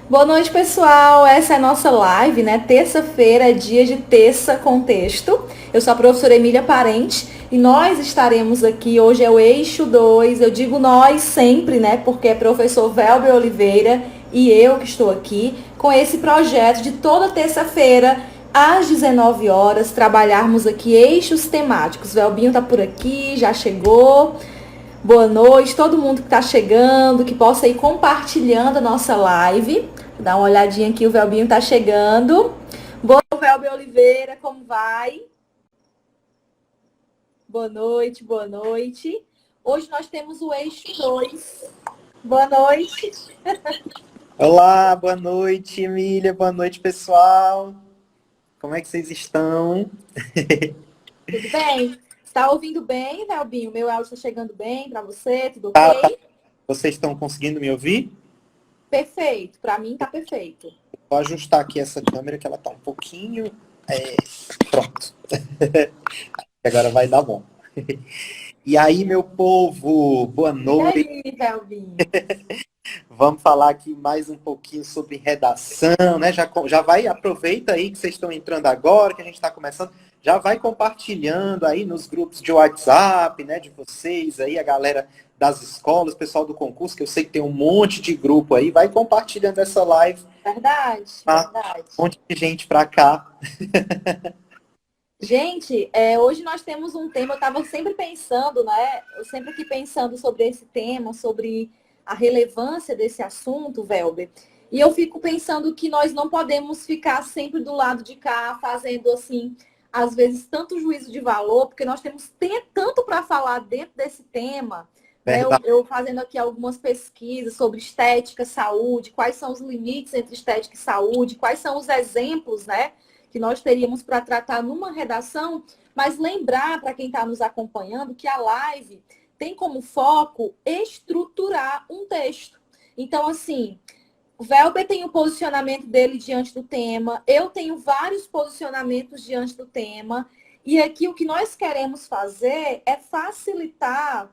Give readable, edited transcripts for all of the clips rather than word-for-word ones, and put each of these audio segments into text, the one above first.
Boa noite, pessoal. Essa é a nossa live, né? Terça-feira é dia de Terça Contexto. Eu sou a professora Emília Parente e nós estaremos aqui. Hoje é o eixo 2. Eu digo nós sempre, né? Porque é professor Velber Oliveira e eu que estou aqui com esse projeto de toda terça-feira, às 19 horas, trabalharmos aqui eixos temáticos. Velbinho tá por aqui, já chegou. Boa noite, todo mundo que está chegando, que possa ir compartilhando a nossa live. Dá uma olhadinha aqui, o Velbinho está chegando. Boa noite, Velber Oliveira, como vai? Boa noite, boa noite. Hoje nós temos o eixo 2. Boa noite. Olá, boa noite, Emília, boa noite, pessoal. Como é que vocês estão? Tudo bem? Está ouvindo bem, Velbinho? Meu áudio está chegando bem para você? Tudo Tá. ok? Vocês estão conseguindo me ouvir? Perfeito, para mim está perfeito. Vou ajustar aqui essa câmera que ela tá um pouquinho. Pronto. Agora vai dar bom. E aí, meu povo, boa E noite. aí, Velbinho? Vamos falar aqui mais um pouquinho sobre redação, né? Já vai, aproveita aí que vocês estão entrando agora, que a gente está começando. Já vai compartilhando aí nos grupos de WhatsApp, né, de vocês aí, a galera das escolas, o pessoal do concurso, que eu sei que tem um monte de grupo aí, vai compartilhando essa live, Verdade, tá? verdade. Um monte de gente para cá. Gente, hoje nós temos um tema, eu estava sempre pensando, né? Eu sempre aqui pensando sobre esse tema, sobre a relevância desse assunto, Velber. E eu fico pensando que nós não podemos ficar sempre do lado de cá, fazendo assim, às vezes, tanto juízo de valor, porque nós temos tanto para falar dentro desse tema, né? Eu, Verdade. eu fazendo aqui algumas pesquisas sobre estética, saúde, quais são os limites entre estética e saúde, quais são os exemplos, né? Que nós teríamos para tratar numa redação, mas lembrar para quem está nos acompanhando que a live tem como foco estruturar um texto. Então, assim, o Velber tem o posicionamento dele diante do tema, eu tenho vários posicionamentos diante do tema, e aqui o que nós queremos fazer é facilitar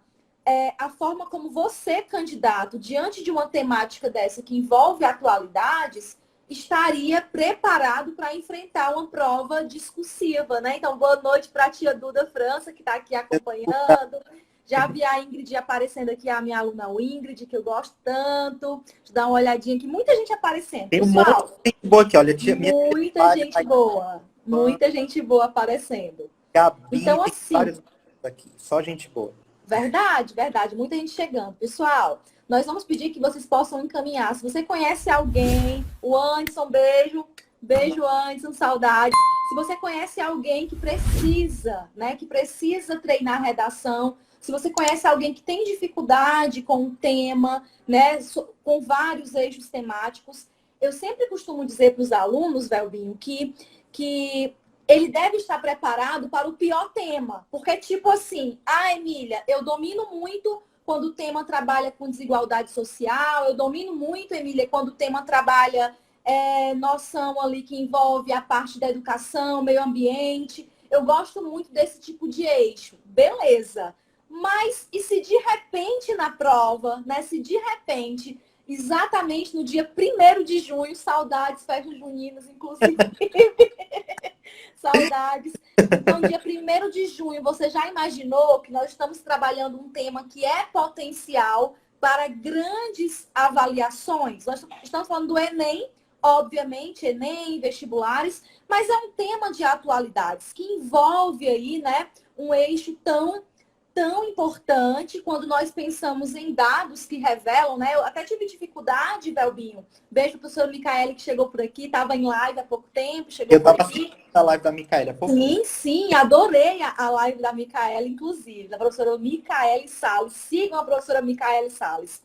a forma como você, candidato, diante de uma temática dessa que envolve atualidades, estaria preparado para enfrentar uma prova discursiva, né? Então, boa noite para a tia Duda França, que está aqui acompanhando. Já vi a Ingrid aparecendo aqui, a minha aluna Ingrid, que eu gosto tanto. Deixa eu dar uma olhadinha aqui. Muita gente aparecendo. Tem um monte Pessoal, de gente boa aqui, olha, minha tia muita Mária, gente boa. Muita gente boa aparecendo. Gabi, Então, tem assim, vários aqui, só gente boa. verdade, verdade. Muita gente chegando. Pessoal, nós vamos pedir que vocês possam encaminhar. Se você conhece alguém, o Anderson, beijo. Beijo, Anderson, saudades. Se você conhece alguém que precisa, né? Que precisa treinar redação. Se você conhece alguém que tem dificuldade com o tema, né? Com vários eixos temáticos. Eu sempre costumo dizer para os alunos, Velbinho, que ele deve estar preparado para o pior tema. Porque, tipo assim, Emília, eu domino muito quando o tema trabalha com desigualdade social, eu domino muito, Emília, quando o tema trabalha noção ali que envolve a parte da educação, meio ambiente. Eu gosto muito desse tipo de eixo. Beleza. Mas e se de repente na prova, né? Se de repente, exatamente no dia 1º de junho, saudades, festas juninas, inclusive. Saudades. Então, dia 1º de junho, você já imaginou que nós estamos trabalhando um tema que é potencial para grandes avaliações? Nós estamos falando do Enem, obviamente, Enem, vestibulares, mas é um tema de atualidades que envolve aí, né, um eixo tão importante quando nós pensamos em dados que revelam, né? Eu até tive dificuldade, Velbinho. Beijo para o senhor Micaele, que chegou por aqui, estava em live há pouco tempo, chegou Eu por tava aqui. assistindo a live da Micaela há pouquinho. Sim, sim, adorei a live da Micaela, inclusive, da professora Micaele Salles. Sigam a professora Micaele Salles.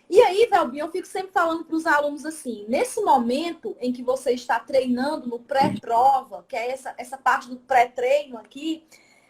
E aí, Velbinho, eu fico sempre falando para os alunos assim, nesse momento em que você está treinando no pré-prova, que é essa parte do pré-treino aqui,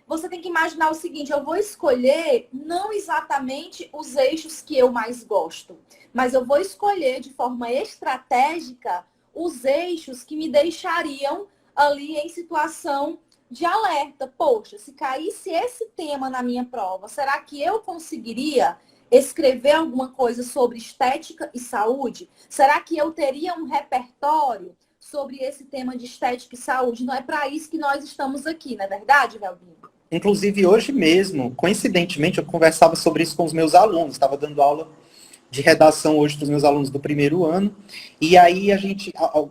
você tem que imaginar o seguinte, eu vou escolher não exatamente os eixos que eu mais gosto, mas eu vou escolher de forma estratégica os eixos que me deixariam ali em situação de alerta. Poxa, se caísse esse tema na minha prova, será que eu conseguiria escrever alguma coisa sobre estética e saúde? Será que eu teria um repertório sobre esse tema de estética e saúde? Não é para isso que nós estamos aqui, não é verdade, Velvinho? Inclusive, hoje mesmo, coincidentemente, eu conversava sobre isso com os meus alunos. Estava dando aula de redação hoje para os meus alunos do primeiro ano. E aí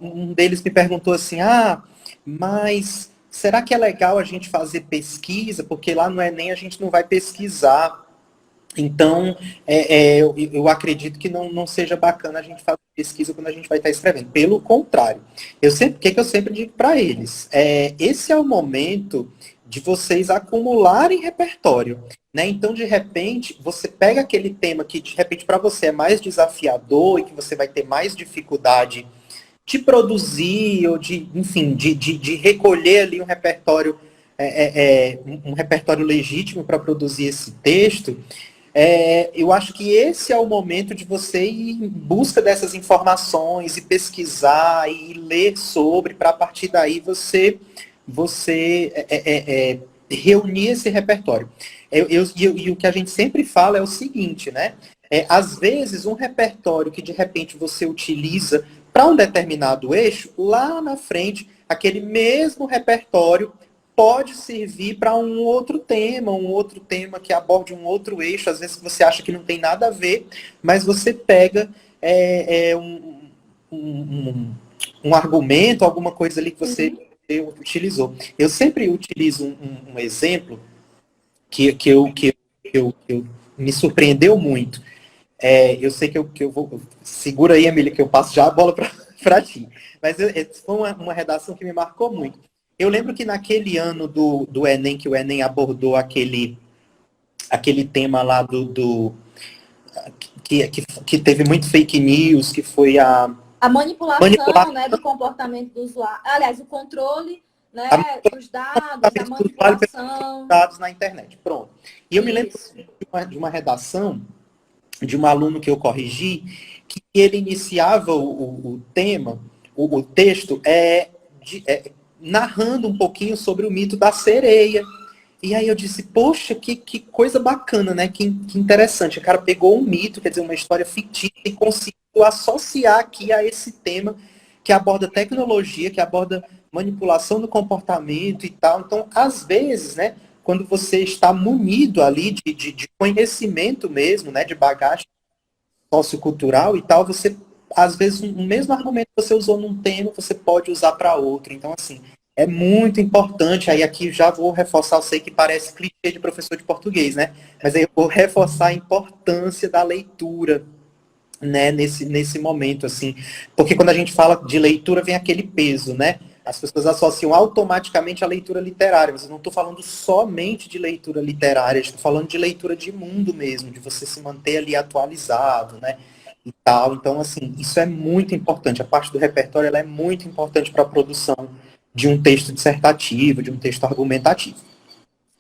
um deles me perguntou assim, mas será que é legal a gente fazer pesquisa? Porque lá no Enem a gente não vai pesquisar. Então, eu acredito que não seja bacana a gente fazer pesquisa quando a gente vai estar escrevendo. Pelo contrário, o que eu sempre digo para eles? Esse é o momento de vocês acumularem repertório. Né? Então, de repente, você pega aquele tema que, de repente, para você é mais desafiador e que você vai ter mais dificuldade de produzir ou enfim, de recolher ali um repertório, um repertório legítimo para produzir esse texto. Eu acho que esse é o momento de você ir em busca dessas informações e pesquisar e ler sobre, para a partir daí você reunir esse repertório. E o que a gente sempre fala é o seguinte, né? Às vezes, um repertório que de repente você utiliza para um determinado eixo, lá na frente, aquele mesmo repertório pode servir para um outro tema que aborde um outro eixo, às vezes você acha que não tem nada a ver, mas você pega um argumento, alguma coisa ali que você utilizou. Eu sempre utilizo um exemplo que me surpreendeu muito. Eu sei que eu vou... Segura aí, Emília, que eu passo já a bola para ti. Mas foi uma redação que me marcou muito. Eu lembro que naquele ano do Enem, que o Enem abordou aquele tema lá que teve muito fake news, que foi a manipulação, né, do comportamento do usuário. Aliás, o controle, né, dos dados, a manipulação. Dados na internet. Pronto. E eu me lembro de uma redação de um aluno que eu corrigi, que ele iniciava o tema, o texto, narrando um pouquinho sobre o mito da sereia. E aí eu disse, poxa, que coisa bacana, né? Que interessante. O cara pegou um mito, quer dizer, uma história fictícia, e conseguiu associar aqui a esse tema que aborda tecnologia, que aborda manipulação do comportamento e tal. Então, às vezes, né, quando você está munido ali de conhecimento mesmo, né, de bagagem sociocultural e tal, você, às vezes, o mesmo argumento que você usou num tema, você pode usar para outro. Então, assim, é muito importante, aí aqui já vou reforçar, eu sei que parece clichê de professor de português, né? Mas aí eu vou reforçar a importância da leitura, né, nesse momento, assim. Porque quando a gente fala de leitura, vem aquele peso, né? As pessoas associam automaticamente a leitura literária, mas eu não estou falando somente de leitura literária, estou falando de leitura de mundo mesmo, de você se manter ali atualizado, né? E tal. Então, assim, isso é muito importante. A parte do repertório ela é muito importante para a produção de um texto dissertativo, de um texto argumentativo.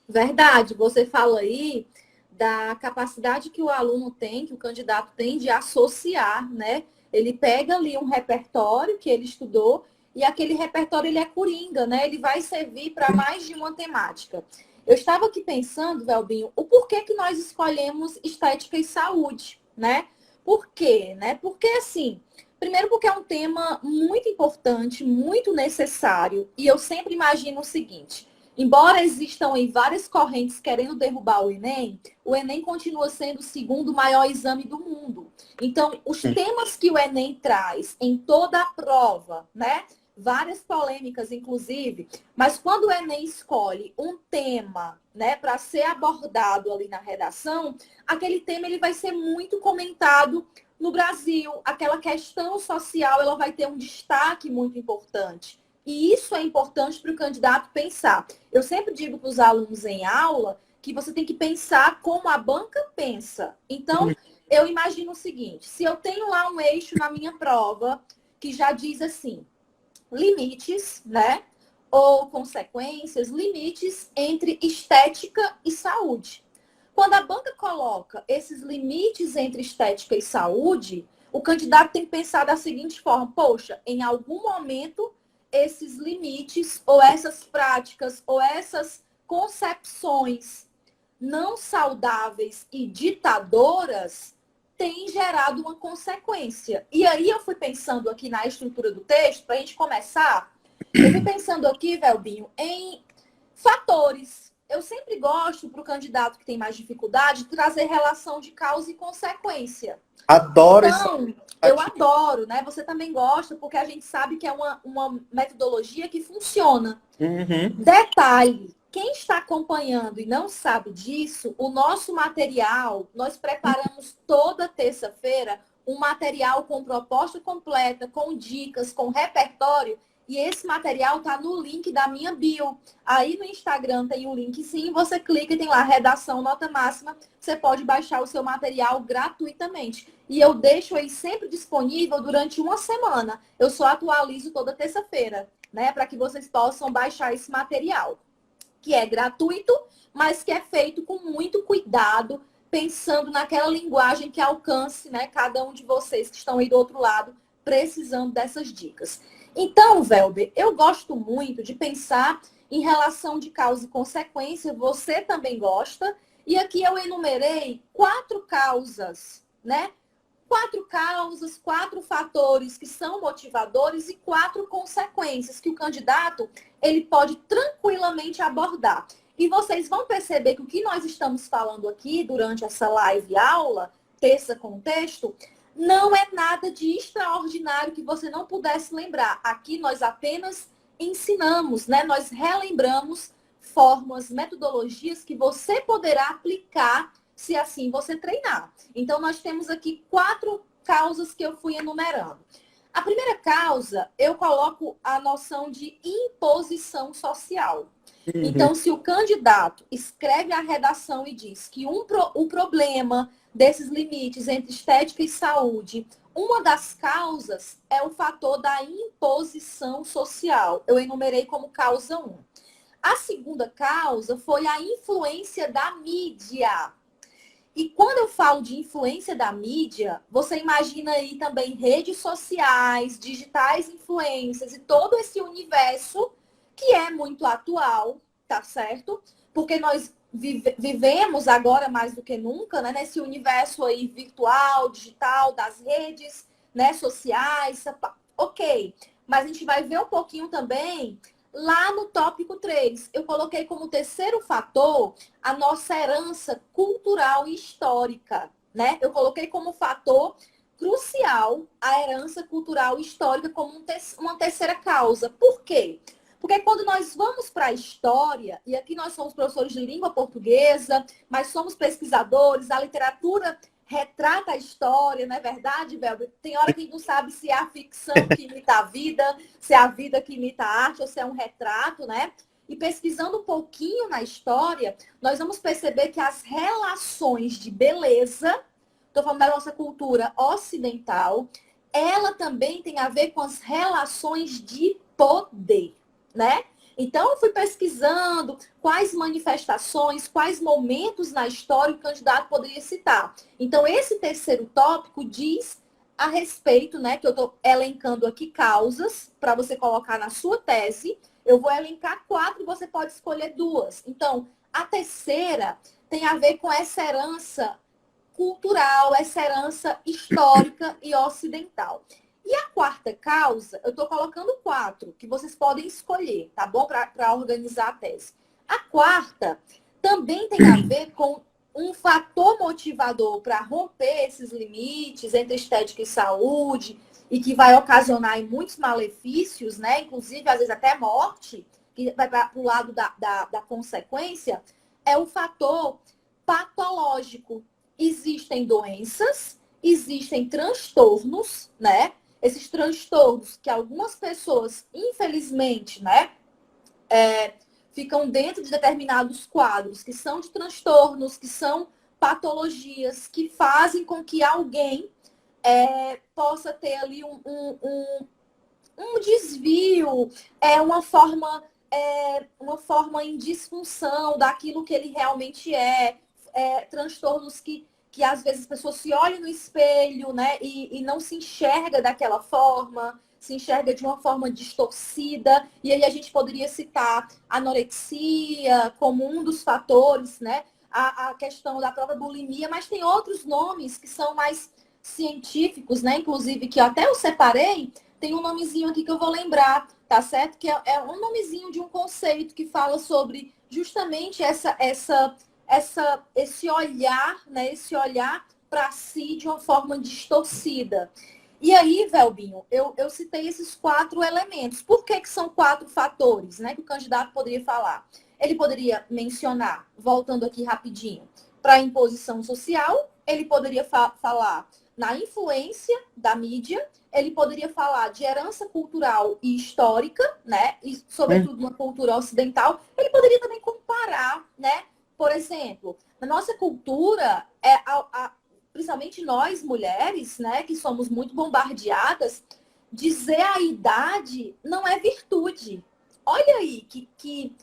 Verdade, você fala aí da capacidade que o aluno tem, que o candidato tem de associar, né? Ele pega ali um repertório que ele estudou e aquele repertório ele é coringa, né? Ele vai servir para mais de uma temática. Eu estava aqui pensando, Velbinho, o porquê que nós escolhemos estética e saúde, né? Por quê, né? Porque assim, primeiro porque é um tema muito importante, muito necessário, e eu sempre imagino o seguinte: embora existam aí várias correntes querendo derrubar o Enem continua sendo o segundo maior exame do mundo. Então, os temas que o Enem traz em toda a prova, né? Várias polêmicas, inclusive, mas quando o Enem escolhe um tema, né, para ser abordado ali na redação, aquele tema ele vai ser muito comentado no Brasil. Aquela questão social, ela vai ter um destaque muito importante. E isso é importante para o candidato pensar. Eu sempre digo para os alunos em aula que você tem que pensar como a banca pensa. Então, eu imagino o seguinte: se eu tenho lá um eixo na minha prova que já diz assim, limites, né? Ou consequências, limites entre estética e saúde. Quando a banca coloca esses limites entre estética e saúde, o candidato tem que pensar da seguinte forma: poxa, em algum momento esses limites ou essas práticas ou essas concepções não saudáveis e ditadoras tem gerado uma consequência. E aí eu fui pensando aqui na estrutura do texto, para a gente começar, eu fui pensando aqui, Velbinho, em fatores. Eu sempre gosto, para o candidato que tem mais dificuldade, trazer relação de causa e consequência. Adoro esse. Então, eu adoro, né? Você também gosta, porque a gente sabe que é uma metodologia que funciona. Uhum. Detalhe, quem está acompanhando e não sabe disso, o nosso material, nós preparamos toda terça-feira um material com proposta completa, com dicas, com repertório, e esse material está no link da minha bio. Aí no Instagram tem o link, sim, você clica e tem lá redação nota máxima, você pode baixar o seu material gratuitamente. E eu deixo aí sempre disponível durante uma semana. Eu só atualizo toda terça-feira, né, para que vocês possam baixar esse material, que é gratuito, mas que é feito com muito cuidado, pensando naquela linguagem que alcance, né, cada um de vocês que estão aí do outro lado, precisando dessas dicas. Então, Velber, eu gosto muito de pensar em relação de causa e consequência, você também gosta, e aqui eu enumerei 4 causas, né? 4 causas, 4 fatores que são motivadores e 4 consequências que o candidato ele pode tranquilamente abordar. E vocês vão perceber que o que nós estamos falando aqui durante essa live aula, terça com texto, não é nada de extraordinário que você não pudesse lembrar. Aqui nós apenas ensinamos, né? Nós relembramos formas, metodologias que você poderá aplicar se assim você treinar. Então, nós temos aqui 4 causas que eu fui enumerando. A primeira causa, eu coloco a noção de imposição social. Uhum. Então, se o candidato escreve a redação e diz que o problema desses limites entre estética e saúde, uma das causas é o fator da imposição social. Eu enumerei como causa 1. A segunda causa foi a influência da mídia. E quando eu falo de influência da mídia, você imagina aí também redes sociais, digitais influências e todo esse universo que é muito atual, tá certo? Porque nós vivemos agora mais do que nunca, né, nesse universo aí virtual, digital, das redes, né, sociais, ok. Mas a gente vai ver um pouquinho também lá no tópico 3. Eu coloquei como terceiro fator a nossa herança cultural e histórica, né? Eu coloquei como fator crucial a herança cultural e histórica como uma terceira causa. Por quê? Porque quando nós vamos para a história, e aqui nós somos professores de língua portuguesa, mas somos pesquisadores, a literatura retrata a história, não é verdade, Velber? Tem hora que a gente não sabe se é a ficção que imita a vida, se é a vida que imita a arte, ou se é um retrato, né? E pesquisando um pouquinho na história, nós vamos perceber que as relações de beleza, estou falando da nossa cultura ocidental, ela também tem a ver com as relações de poder, né? Então, eu fui pesquisando quais manifestações, quais momentos na história o candidato poderia citar. Então, esse terceiro tópico diz a respeito, né, que eu estou elencando aqui causas para você colocar na sua tese. Eu vou elencar 4 e você pode escolher 2. Então, a terceira tem a ver com essa herança cultural, essa herança histórica e ocidental. E a quarta causa, eu estou colocando 4, que vocês podem escolher, tá bom? Para organizar a tese. A quarta também tem a ver com um fator motivador para romper esses limites entre estética e saúde, e que vai ocasionar muitos malefícios, né? Inclusive, às vezes, até morte, que vai para o lado da consequência, é o fator patológico. Existem doenças, existem transtornos, né? Esses transtornos que algumas pessoas, infelizmente, né, ficam dentro de determinados quadros, que são de transtornos, que são patologias, que fazem com que alguém possa ter ali um desvio, uma forma em disfunção daquilo que ele realmente transtornos que às vezes as pessoas se olham no espelho, né, e não se enxerga daquela forma, se enxerga de uma forma distorcida, e aí a gente poderia citar anorexia como um dos fatores, né, a questão da própria bulimia, mas tem outros nomes que são mais científicos, né? Inclusive, que até eu separei, tem um nomezinho aqui que eu vou lembrar, tá certo? Que é um nomezinho de um conceito que fala sobre justamente esse olhar, né? Esse olhar para si de uma forma distorcida. E aí, Velbinho, eu citei esses 4 elementos. Por que são 4 fatores, né, que o candidato poderia falar? Ele poderia mencionar, voltando aqui rapidinho, para a imposição social, ele poderia falar na influência da mídia, ele poderia falar de herança cultural e histórica, né, e sobretudo na cultura ocidental. Ele poderia também comparar, né, por exemplo, na nossa cultura, principalmente nós mulheres, né, que somos muito bombardeadas, dizer a idade não é virtude. Olha aí, que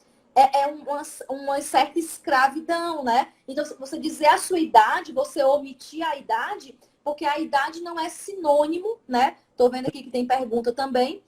uma certa escravidão, né? Então, se você dizer a sua idade, você omitir a idade, porque a idade não é sinônimo, né? Tô vendo aqui que tem pergunta também.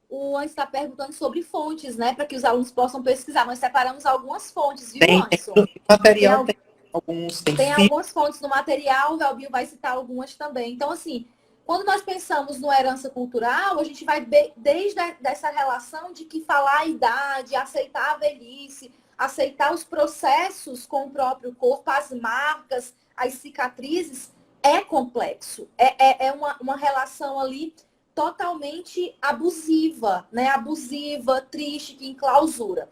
O Anderson está perguntando sobre fontes, né? Para que os alunos possam pesquisar. Nós separamos algumas fontes, viu, Anderson? No material tem alguns, tem algumas fontes no material, o Velbinho vai citar algumas também. Então, assim, quando nós pensamos no herança cultural, a gente vai desde essa relação de que falar a idade, aceitar a velhice, aceitar os processos com o próprio corpo, as marcas, as cicatrizes, é complexo. É uma relação ali totalmente abusiva, né? Abusiva, triste, que enclausura.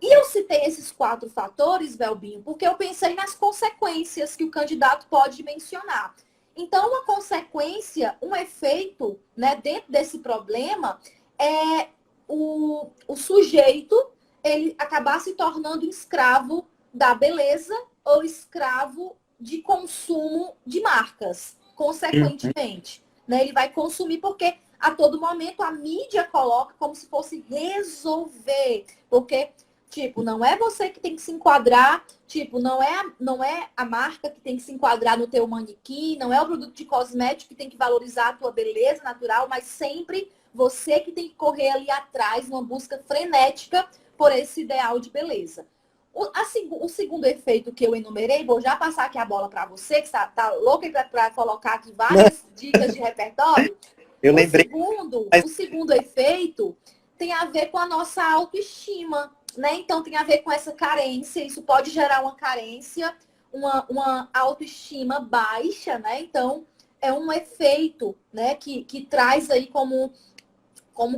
E eu citei esses 4 fatores, Velbinho, porque eu pensei nas consequências que o candidato pode mencionar. Então, uma consequência, um efeito, né, dentro desse problema é o sujeito ele acabar se tornando escravo da beleza ou escravo de consumo de marcas, consequentemente. Né? Ele vai consumir porque a todo momento a mídia coloca como se fosse resolver, porque tipo, não é você que tem que se enquadrar, tipo, não é a marca que tem que se enquadrar no teu manequim, não é o produto de cosmético que tem que valorizar a tua beleza natural, mas sempre você que tem que correr ali atrás, numa busca frenética por esse ideal de beleza. O segundo efeito que eu enumerei, vou já passar aqui a bola para você, que tá louca para colocar aqui várias dicas de repertório. Eu lembrei. O segundo efeito tem a ver com a nossa autoestima, né? Então tem a ver com essa carência, isso pode gerar uma carência, uma autoestima baixa, né? Então é um efeito, né, que traz aí como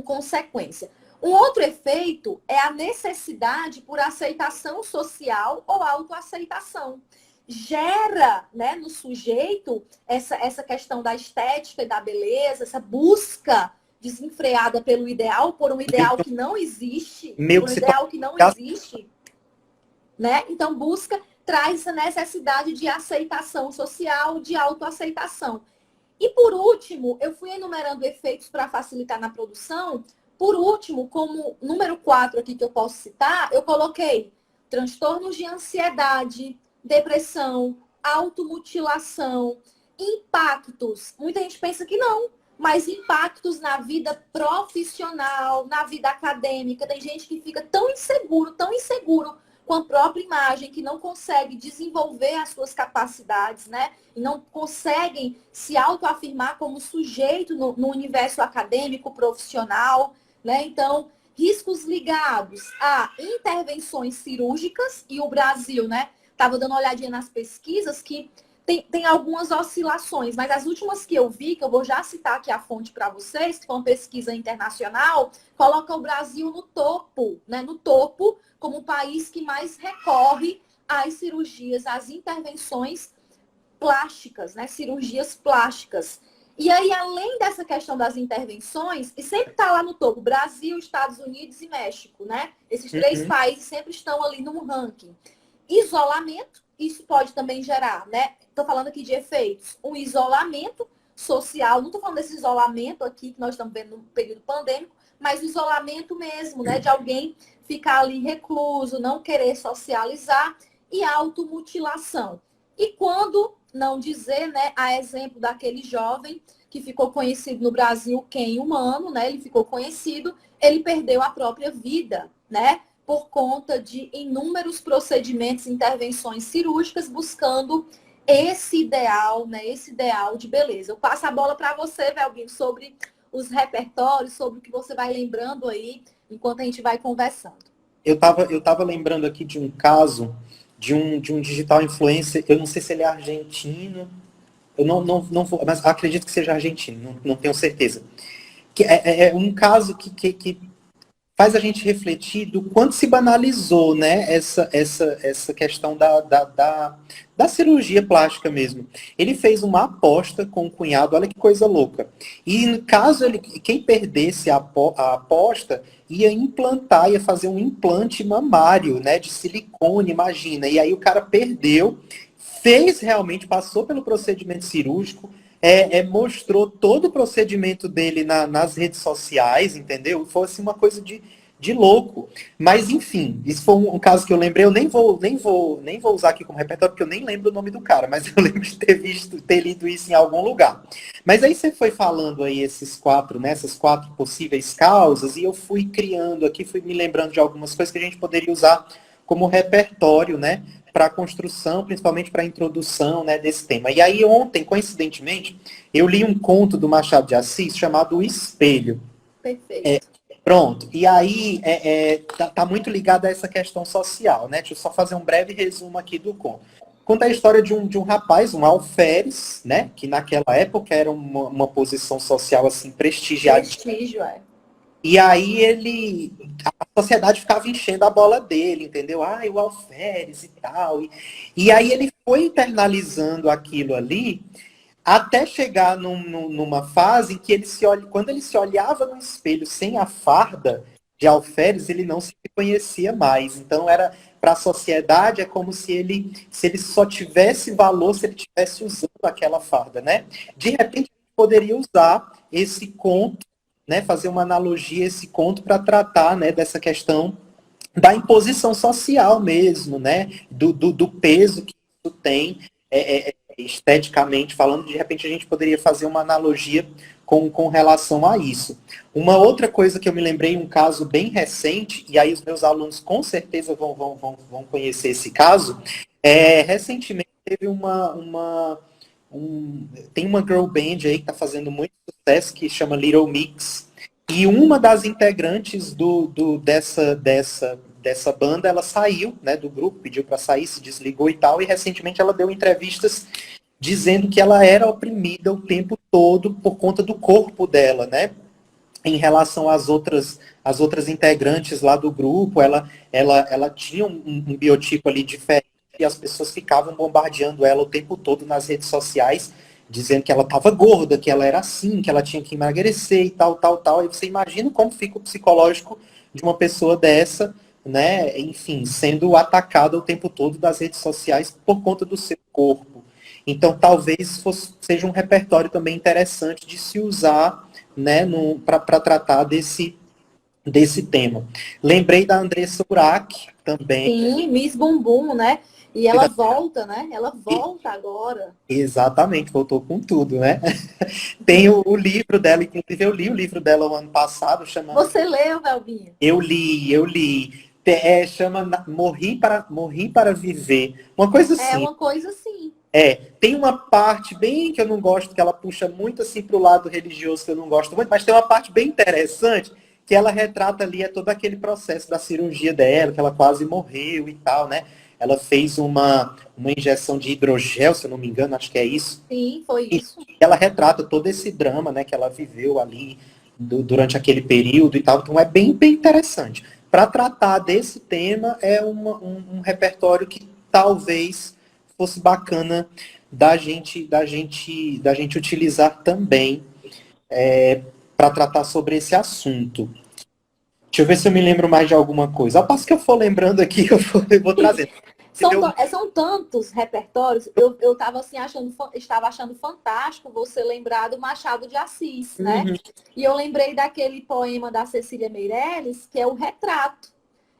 consequência. Um outro efeito é a necessidade por aceitação social ou autoaceitação. Gera, né, no sujeito essa questão da estética e da beleza, essa busca desenfreada pelo ideal, por um ideal que não existe, por um ideal que não existe, né? Então traz essa necessidade de aceitação social, de autoaceitação. E por último, eu fui enumerando efeitos para facilitar na produção. Por último, como número 4 aqui que eu posso citar, eu coloquei transtornos de ansiedade, depressão, automutilação, impactos. Muita gente pensa que não, mas impactos na vida profissional, na vida acadêmica. Tem gente que fica tão inseguro com a própria imagem, que não consegue desenvolver as suas capacidades, né? E não conseguem se autoafirmar como sujeito no universo acadêmico, profissional, né? Então, riscos ligados a intervenções cirúrgicas, e o Brasil, né? Estava dando uma olhadinha nas pesquisas que tem algumas oscilações, mas as últimas que eu vi, que eu vou já citar aqui a fonte para vocês, que foi uma pesquisa internacional, coloca o Brasil no topo, né? No topo, como o país que mais recorre às cirurgias, às intervenções plásticas, né? Cirurgias plásticas. E aí, além dessa questão das intervenções, e sempre está lá no topo, Brasil, Estados Unidos e México, né? Esses 3 países sempre estão ali no ranking. Isolamento, isso pode também gerar, né? Estou falando aqui de efeitos. Um isolamento social, não estou falando desse isolamento aqui que nós estamos vendo no período pandêmico, mas o isolamento mesmo, né? De alguém ficar ali recluso, não querer socializar, e automutilação. E quando não dizer, né, a exemplo daquele jovem que ficou conhecido no Brasil, Ken Humano, né? Ele ficou conhecido, ele perdeu a própria vida, né? por conta de inúmeros procedimentos, intervenções cirúrgicas, buscando esse ideal, né? Esse ideal de beleza. Eu passo a bola para você, Velbinho, sobre os repertórios, sobre o que você vai lembrando aí, enquanto a gente vai conversando. Eu tava lembrando aqui de um caso de um digital influencer, eu não sei se ele é argentino, eu não vou, mas acredito que seja argentino, não tenho certeza. Que é um caso que faz a gente refletir do quanto se banalizou, né, essa questão da cirurgia plástica mesmo. Ele fez uma aposta com o cunhado, olha que coisa louca. E no caso quem perdesse a aposta, ia implantar, ia fazer um implante mamário, né, de silicone, imagina. E aí o cara perdeu, fez realmente, passou pelo procedimento cirúrgico, mostrou todo o procedimento dele nas redes sociais, entendeu? Foi assim, uma coisa de louco. Mas, enfim, isso foi um caso que eu lembrei. Eu nem vou usar aqui como repertório, porque eu nem lembro o nome do cara, mas eu lembro de ter lido isso em algum lugar. Mas aí você foi falando aí esses quatro, né, essas quatro possíveis causas, e eu fui criando aqui, fui me lembrando de algumas coisas que a gente poderia usar como repertório, né, para a construção, principalmente para a introdução, né, desse tema. E aí ontem, coincidentemente, eu li um conto do Machado de Assis chamado O Espelho. Perfeito. Pronto. E aí tá muito ligado a essa questão social, né? Deixa eu só fazer um breve resumo aqui do conto. Conta a história de um rapaz, um alferes, né? Que naquela época era uma posição social assim prestigiada. Prestígio, é. E aí a sociedade ficava enchendo a bola dele, entendeu? Ah, o alferes e tal. E aí ele foi internalizando aquilo ali até chegar numa fase em que quando ele se olhava no espelho sem a farda de alferes, ele não se reconhecia mais. Então era para a sociedade é como se ele só tivesse valor se ele tivesse usando aquela farda, né? De repente poderia usar esse conto, né, fazer uma analogia a esse conto para tratar, né, dessa questão da imposição social mesmo, né, do peso que isso tem, esteticamente falando. De repente a gente poderia fazer uma analogia com relação a isso. Uma outra coisa que eu me lembrei, um caso bem recente, e aí os meus alunos com certeza vão conhecer esse caso, recentemente teve tem uma girl band aí que está fazendo muito sucesso, que chama Little Mix, e uma das integrantes dessa banda, ela saiu, né, do grupo, pediu para sair, se desligou e tal, e recentemente ela deu entrevistas dizendo que ela era oprimida o tempo todo por conta do corpo dela, né? Em relação às outras integrantes lá do grupo, ela tinha um biotipo ali diferente, e as pessoas ficavam bombardeando ela o tempo todo nas redes sociais, dizendo que ela estava gorda, que ela era assim, que ela tinha que emagrecer e tal, tal, tal. E você imagina como fica o psicológico de uma pessoa dessa, né? Enfim, sendo atacada o tempo todo das redes sociais por conta do seu corpo. Então, talvez seja um repertório também interessante de se usar, né, para tratar desse tema. Lembrei da Andressa Urach também. Sim, Miss Bumbum, né? E ela volta, né? Ela volta agora. Exatamente, voltou com tudo, né? Tem o livro dela, inclusive eu li o livro dela o ano passado, chama... Você leu, Velbinho? Eu li. Chama Morri para Viver. Uma coisa É assim. uma coisa assim. Tem uma parte bem que eu não gosto, que ela puxa muito assim pro lado religioso, que eu não gosto muito, mas tem uma parte bem interessante, que ela retrata ali todo aquele processo da cirurgia dela, que ela quase morreu e tal, né? Ela fez uma injeção de hidrogel, se eu não me engano, acho que é isso. Sim, foi E isso. ela retrata todo esse drama, né, que ela viveu ali durante aquele período e tal. Então é bem, bem interessante. Para tratar desse tema, é um repertório que talvez fosse bacana da gente utilizar também, para tratar sobre esse assunto. Deixa eu ver se eu me lembro mais de alguma coisa. Ao passo que eu for lembrando aqui, eu vou trazendo. São tantos repertórios. Eu tava assim estava achando fantástico você lembrar do Machado de Assis, né? Uhum. E eu lembrei daquele poema da Cecília Meirelles, que é o Retrato.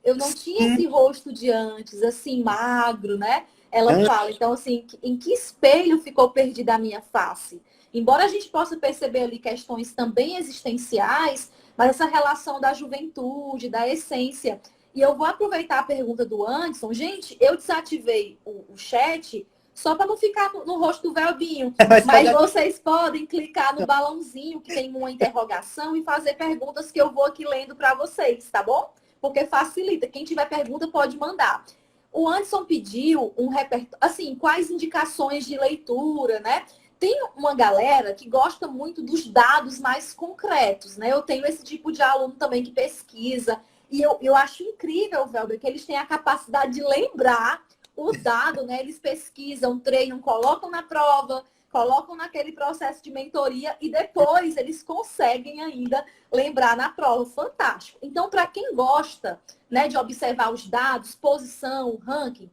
Eu não tinha esse rosto de antes, assim, magro, né? Ela fala, então, assim, em que espelho ficou perdida a minha face? Embora a gente possa perceber ali questões também existenciais, mas essa relação da juventude, da essência. E eu vou aproveitar a pergunta do Anderson. Gente, eu desativei o chat só para não ficar no rosto do Velbinho. Mas vocês podem clicar no balãozinho que tem uma interrogação e fazer perguntas que eu vou aqui lendo para vocês, tá bom? Porque facilita. Quem tiver pergunta pode mandar. O Anderson pediu um repertório, assim, quais indicações de leitura, né? Tem uma galera que gosta muito dos dados mais concretos, né? Eu tenho esse tipo de aluno também que pesquisa. E eu acho incrível, Velber, que eles têm a capacidade de lembrar o dado, né? Eles pesquisam, treinam, colocam na prova, colocam naquele processo de mentoria e depois eles conseguem ainda lembrar na prova. Fantástico. Então, para quem gosta, né, de observar os dados, posição, ranking,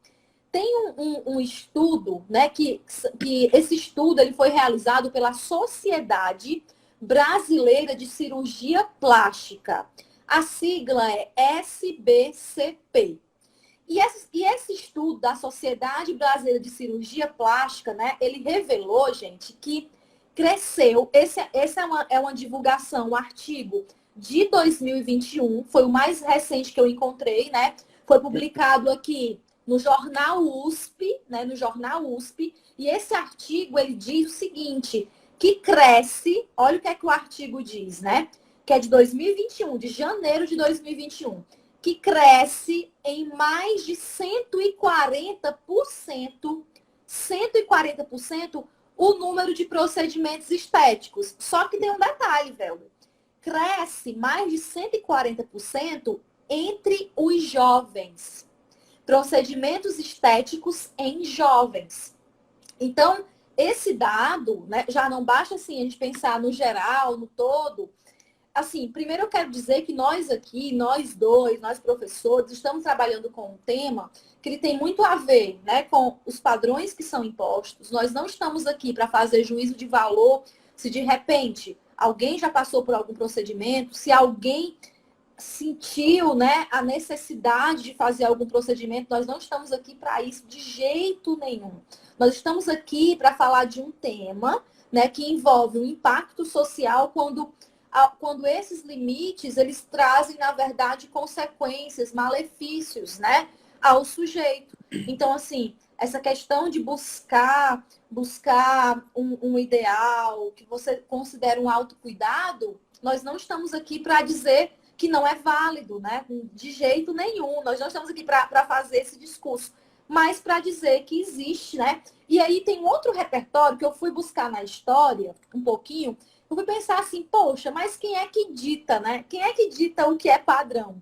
tem um estudo, né, que esse estudo ele foi realizado pela Sociedade Brasileira de Cirurgia Plástica. A sigla é SBCP. E esse estudo da Sociedade Brasileira de Cirurgia Plástica, né, ele revelou, gente, que cresceu. Essa é uma divulgação, um artigo de 2021, foi o mais recente que eu encontrei, né? Foi publicado aqui no Jornal USP, né? No Jornal USP. E esse artigo, ele diz o seguinte, que cresce, olha o que o artigo diz, né? Que é de 2021, de janeiro de 2021, que cresce em mais de 140% o número de procedimentos estéticos. Só que tem um detalhe, velho. Cresce mais de 140% entre os jovens. Procedimentos estéticos em jovens. Então, esse dado, né, já não basta assim a gente pensar no geral, no todo. Assim, primeiro eu quero dizer que nós aqui, nós professores, estamos trabalhando com um tema que ele tem muito a ver, né, com os padrões que são impostos. Nós não estamos aqui para fazer juízo de valor se de repente alguém já passou por algum procedimento, se alguém sentiu, né, a necessidade de fazer algum procedimento. Nós não estamos aqui para isso de jeito nenhum. Nós estamos aqui para falar de um tema, né, que envolve um impacto social quando esses limites, eles trazem, na verdade, consequências, malefícios, né, ao sujeito. Então, assim, essa questão de buscar um ideal, que você considera um autocuidado, nós não estamos aqui para dizer que não é válido, né, de jeito nenhum. Nós não estamos aqui para fazer esse discurso, mas para dizer que existe, né. E aí tem outro repertório que eu fui buscar na história, um pouquinho. Eu fui pensar assim, poxa, mas quem é que dita, né? Quem é que dita o que é padrão?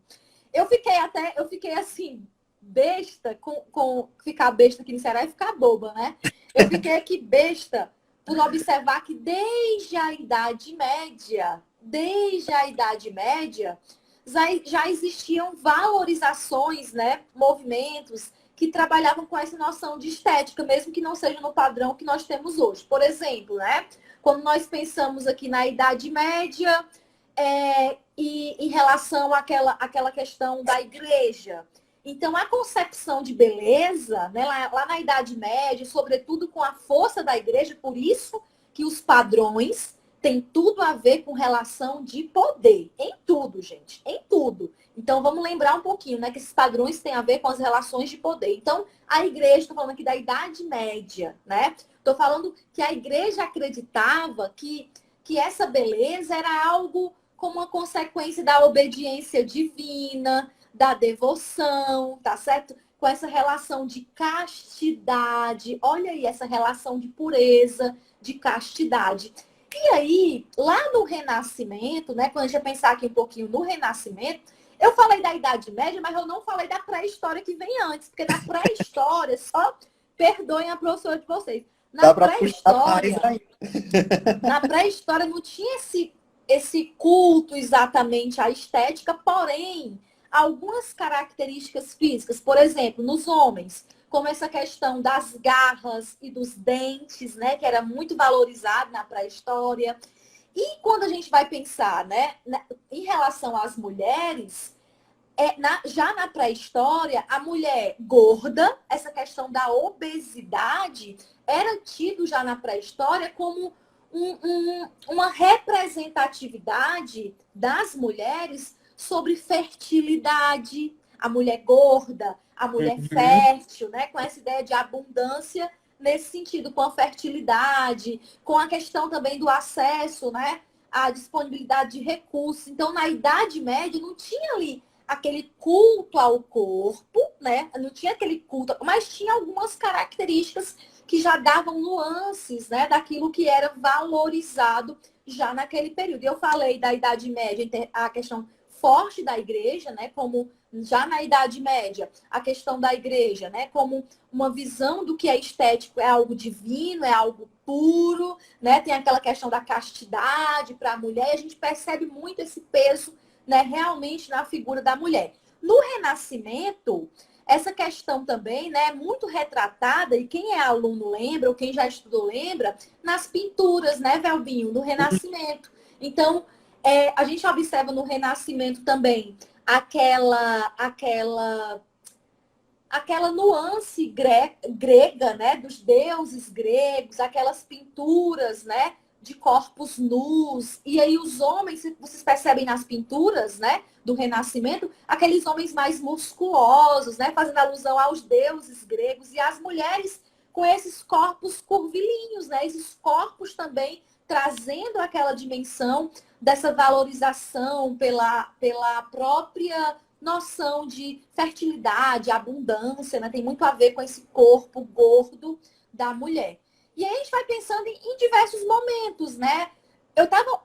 Eu fiquei assim, besta, com ficar besta aqui no Ceará é ficar boba, né? Eu fiquei aqui besta por observar que desde a Idade Média, já existiam valorizações, né? Movimentos que trabalhavam com essa noção de estética, mesmo que não seja no padrão que nós temos hoje. Por exemplo, né? Quando nós pensamos aqui na Idade Média, e em relação àquela questão da igreja. Então, a concepção de beleza, né, lá na Idade Média, sobretudo com a força da igreja, por isso que os padrões têm tudo a ver com relação de poder. Em tudo, gente. Em tudo. Então, vamos lembrar um pouquinho, né, que esses padrões têm a ver com as relações de poder. Então, a igreja, estou falando aqui da Idade Média, né? Estou falando que a igreja acreditava que essa beleza era algo como uma consequência da obediência divina, da devoção, tá certo? Com essa relação de castidade. Olha aí, essa relação de pureza, de castidade. E aí, lá no Renascimento, né? Quando a gente vai pensar aqui um pouquinho no Renascimento, eu falei da Idade Média, mas eu não falei da pré-história que vem antes, porque na pré-história, só perdoem a professora de vocês. Dá para puxar mais ainda. Na pré-história não tinha esse culto exatamente à estética, porém, algumas características físicas, por exemplo, nos homens, como essa questão das garras e dos dentes, né, que era muito valorizado na pré-história. E quando a gente vai pensar, né, em relação às mulheres, já na pré-história, a mulher gorda, essa questão da obesidade, era tido já na pré-história como uma representatividade das mulheres sobre fertilidade. a mulher gorda, a mulher Uhum. fértil, né? Com essa ideia de abundância nesse sentido, com a fertilidade, com a questão também do acesso, né? A disponibilidade de recursos. Então, na Idade Média, não tinha ali aquele culto ao corpo, né? Não tinha aquele culto, mas tinha algumas características que já davam nuances, né? Daquilo que era valorizado já naquele período. Eu falei da Idade Média, a questão forte da igreja, né? Como já na Idade Média, a questão da igreja, né? Como uma visão do que é estético, é algo divino, é algo puro, né? Tem aquela questão da castidade para a mulher, e a gente percebe muito esse peso, né, realmente na figura da mulher. No Renascimento, essa questão também, né, é muito retratada, e quem é aluno lembra, ou quem já estudou lembra, nas pinturas, né, Velbinho, do Renascimento. Então, a gente observa no Renascimento também aquela nuance grega, né, dos deuses gregos, aquelas pinturas, né, de corpos nus. E aí os homens, vocês percebem nas pinturas, né, do Renascimento, aqueles homens mais musculosos, né, fazendo alusão aos deuses gregos, e as mulheres com esses corpos curvilíneos, né, esses corpos também trazendo aquela dimensão dessa valorização pela própria noção de fertilidade, abundância, né? Tem muito a ver com esse corpo gordo da mulher. E aí a gente vai pensando em diversos momentos, né?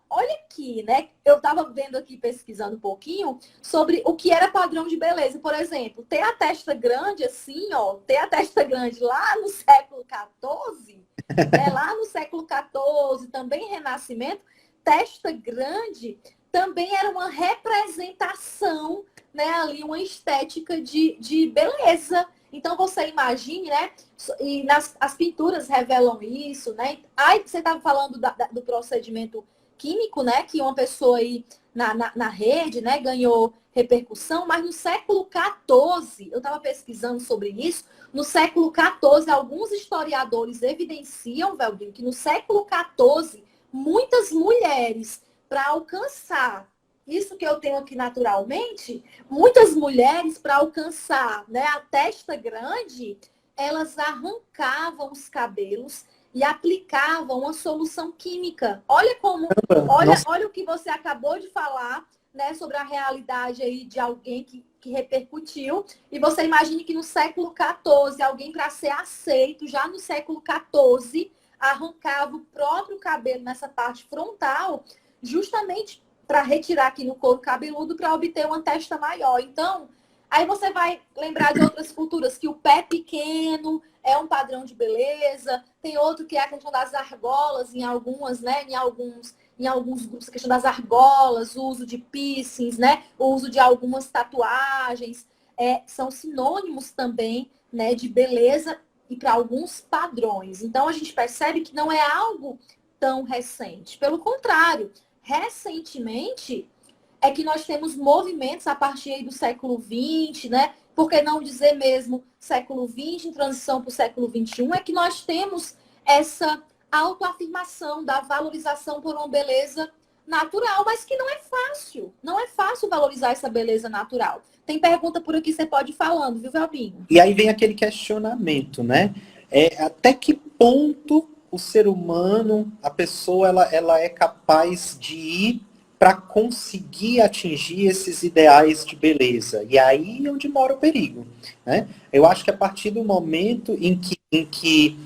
Olha aqui, né? Eu tava vendo aqui, pesquisando um pouquinho sobre o que era padrão de beleza. Por exemplo, ter a testa grande assim, ó, ter a testa grande lá no século XIV, né? Lá no século XIV, também Renascimento, testa grande também era uma representação, né, ali uma estética de beleza. Então você imagine, né? E as pinturas revelam isso, né? Aí você estava falando do procedimento químico, né? Que uma pessoa aí na rede, né, ganhou repercussão, mas no século XIV, eu estava pesquisando sobre isso, no século XIV, alguns historiadores evidenciam, Veldinho, que no século XIV, muitas mulheres, para alcançar isso que eu tenho aqui naturalmente, muitas mulheres, para alcançar, né, a testa grande, elas arrancavam os cabelos e aplicavam uma solução química. Olha como, Nossa, olha o que você acabou de falar, né, sobre a realidade aí de alguém que repercutiu. E você imagine que no século XIV, alguém para ser aceito, já no século XIV, arrancava o próprio cabelo nessa parte frontal, justamente para retirar aqui no couro cabeludo para obter uma testa maior. Então, aí você vai lembrar de outras culturas que o pé pequeno é um padrão de beleza. Tem outro que é a questão das argolas em algumas, né? Em alguns grupos, a questão das argolas, o uso de piercings, né? O uso de algumas tatuagens. São sinônimos também, né, de beleza e para alguns padrões. Então, a gente percebe que não é algo tão recente. Pelo contrário, recentemente é que nós temos movimentos a partir aí do século XX, né? Por que não dizer mesmo século XX, em transição para o século XXI, é que nós temos essa autoafirmação da valorização por uma beleza natural, mas que não é fácil. Não é fácil valorizar essa beleza natural. Tem pergunta por aqui, você pode ir falando, viu, Velbinho? e aí vem aquele questionamento, né? Até que ponto o ser humano, a pessoa, ela é capaz de ir para conseguir atingir esses ideais de beleza? E aí é onde mora o perigo, né? Eu acho que a partir do momento em que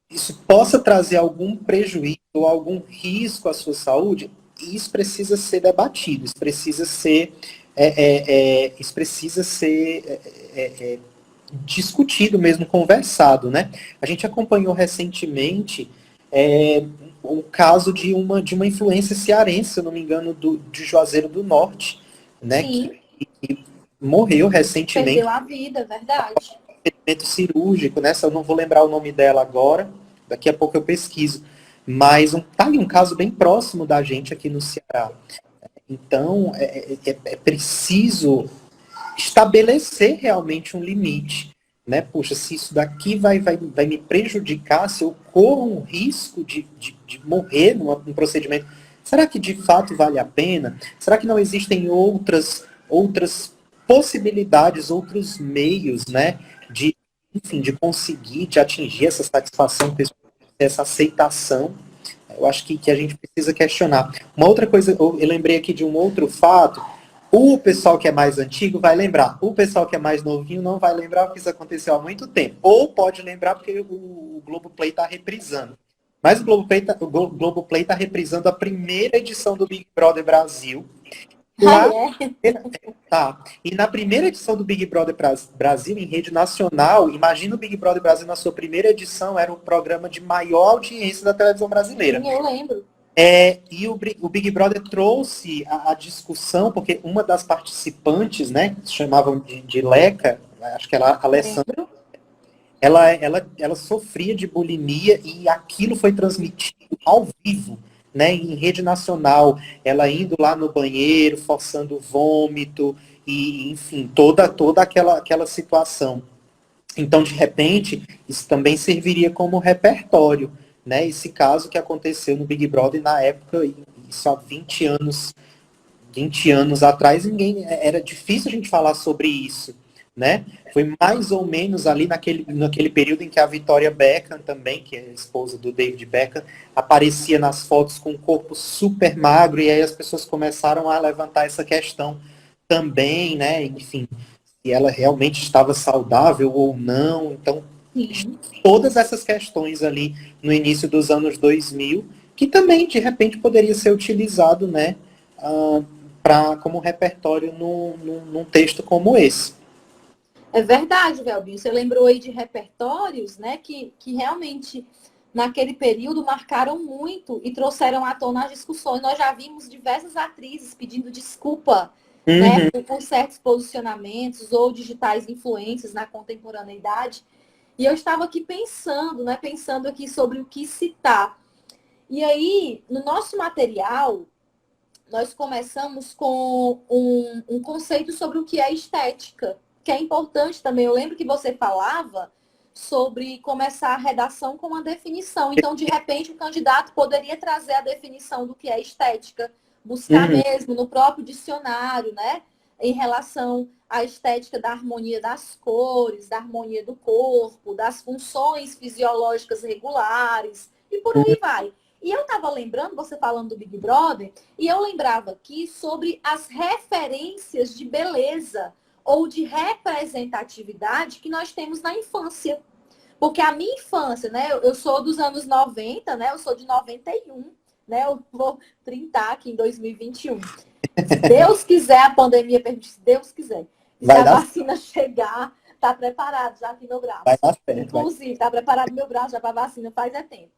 isso possa trazer algum prejuízo ou algum risco à sua saúde, isso precisa ser debatido, isso precisa ser discutido mesmo, conversado, né? A gente acompanhou recentemente o caso de uma influência cearense, se eu não me engano, de Juazeiro do Norte, né? Sim, Que morreu recentemente, perdeu a vida, verdade. procedimento cirúrgico, né? Eu não vou lembrar o nome dela agora, daqui a pouco eu pesquiso. Mas tá aí um caso bem próximo da gente aqui no Ceará. Então, é preciso estabelecer realmente um limite. Né? Puxa, se isso daqui vai me prejudicar, se eu corro um risco de morrer num procedimento, será que de fato vale a pena? Será que não existem outras possibilidades, outros meios, né, de, enfim, de conseguir, de atingir essa satisfação pessoal, essa aceitação. Eu acho que a gente precisa questionar. Uma outra coisa, eu lembrei aqui de um outro fato. O pessoal que é mais antigo vai lembrar. O pessoal que é mais novinho não vai lembrar porque isso aconteceu há muito tempo. Ou pode lembrar porque o Globoplay está reprisando. Mas o Globoplay tá reprisando a primeira edição do Big Brother Brasil. Lá, tá. E na primeira edição do Big Brother Brasil, em rede nacional, imagina o Big Brother Brasil na sua primeira edição, era o programa de maior audiência da televisão brasileira. Sim, eu lembro. E o Big Brother trouxe a discussão, porque uma das participantes, né, que se chamavam de Leca, acho que era a Alessandra, ela sofria de bulimia e aquilo foi transmitido ao vivo, né, em rede nacional, ela indo lá no banheiro, forçando vômito, e enfim, toda aquela situação. Então, de repente, isso também serviria como repertório, né? Esse caso que aconteceu no Big Brother na época, isso há 20 anos atrás, era difícil a gente falar sobre isso, né? Foi mais ou menos ali naquele período em que a Victoria Beckham também, que é a esposa do David Beckham, aparecia nas fotos com um corpo super magro, e aí as pessoas começaram a levantar essa questão também, né? Enfim, se ela realmente estava saudável ou não. Então, Sim. todas essas questões ali no início dos anos 2000, que também, de repente, poderia ser utilizado, né, como repertório num texto como esse. É verdade, Velbinho. Você lembrou aí de repertórios, né, que realmente naquele período marcaram muito e trouxeram à tona as discussões. Nós já vimos diversas atrizes pedindo desculpa, né, por certos posicionamentos ou digitais influências na contemporaneidade. E eu estava aqui pensando, né, pensando aqui sobre o que citar. E aí, no nosso material, nós começamos com um conceito sobre o que é estética, que é importante também. Eu lembro que você falava sobre começar a redação com uma definição. Então, de repente, o candidato poderia trazer a definição do que é estética, buscar mesmo no próprio dicionário, né? Em relação à estética da harmonia das cores, da harmonia do corpo, das funções fisiológicas regulares, e por aí vai. E eu estava lembrando, você falando do Big Brother, e eu lembrava aqui sobre as referências de beleza ou de representatividade que nós temos na infância. Porque a minha infância, né? Eu sou dos anos 90, né? Eu sou de 91, né? Eu vou 30 aqui em 2021. Se Deus quiser, a pandemia permite, se Deus quiser. E se a vacina chegar, tá preparado já aqui meu braço. Vai dar certo, Inclusive, tá preparado meu braço já para vacina faz tempo.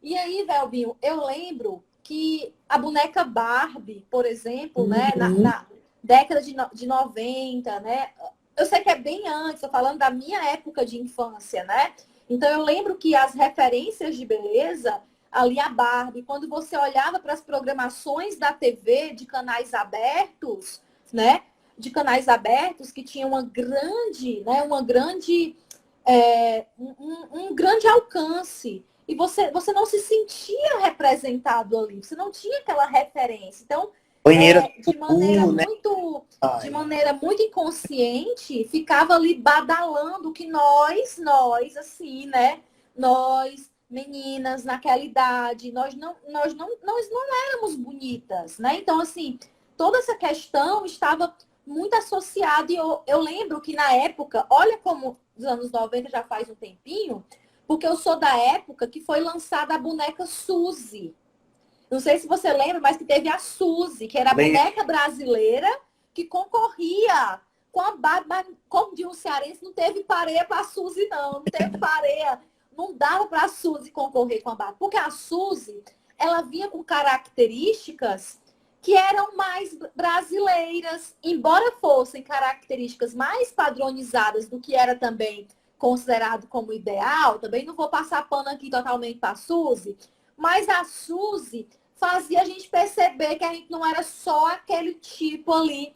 E aí, Velbinho, eu lembro que a boneca Barbie, por exemplo, né, na década de 90, né? Eu sei que é bem antes, tô falando da minha época de infância, né? Então eu lembro que as referências de beleza, ali a Barbie, quando você olhava para as programações da TV de canais abertos, né? De canais abertos que tinham uma grande, né? Um grande alcance. E você não se sentia representado ali, você não tinha aquela referência. Então, de maneira muito inconsciente, ficava ali badalando que nós, assim, né? Nós, meninas, naquela idade, nós não éramos bonitas, né? Então, assim, toda essa questão estava muito associada. E eu lembro que na época, olha como os anos 90 já faz um tempinho, porque eu sou da época que foi lançada a boneca Suzy. Não sei se você lembra, mas que teve a Suzy, que era a boneca brasileira que concorria com a Barbie. Mas, como diz um cearense, não teve pareia para a Suzy, não. Não teve pareia. Não dava para a Suzy concorrer com a Barbie. Porque a Suzy, ela vinha com características que eram mais brasileiras, embora fossem características mais padronizadas do que era também considerado como ideal. Também não vou passar pano aqui totalmente para a Suzy, mas a Suzy fazia a gente perceber que a gente não era só aquele tipo ali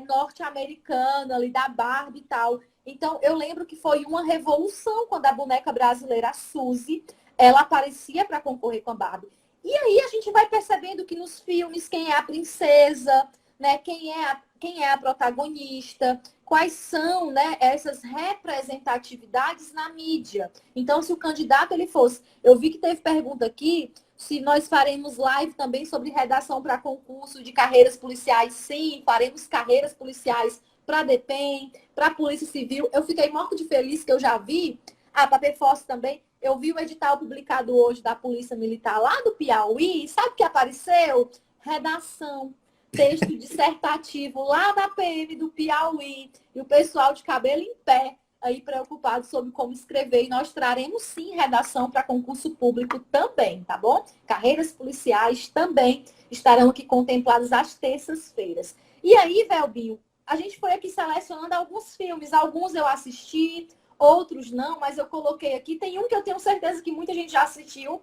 norte-americano ali da Barbie e tal. Então, eu lembro que foi uma revolução quando a boneca brasileira, a Suzy, ela aparecia para concorrer com a Barbie. E aí a gente vai percebendo que nos filmes quem é a princesa, né, quem é a protagonista, quais são, né, essas representatividades na mídia. Então, se o candidato ele fosse... Eu vi que teve pergunta aqui se nós faremos live também sobre redação para concurso de carreiras policiais. Sim, faremos carreiras policiais para DPEM, para Polícia Civil. Eu fiquei morto de feliz que eu já vi. Para PFOS também. Eu vi o edital publicado hoje da Polícia Militar lá do Piauí. Sabe o que apareceu? Redação. Texto dissertativo lá da PM do Piauí. E o pessoal de cabelo em pé aí preocupado sobre como escrever. E nós traremos sim redação para concurso público também, tá bom? Carreiras policiais também estarão aqui contempladas às terças-feiras. E aí, Velbinho, a gente foi aqui selecionando alguns filmes. Alguns eu assisti, outros não, mas eu coloquei aqui. Tem um que eu tenho certeza que muita gente já assistiu,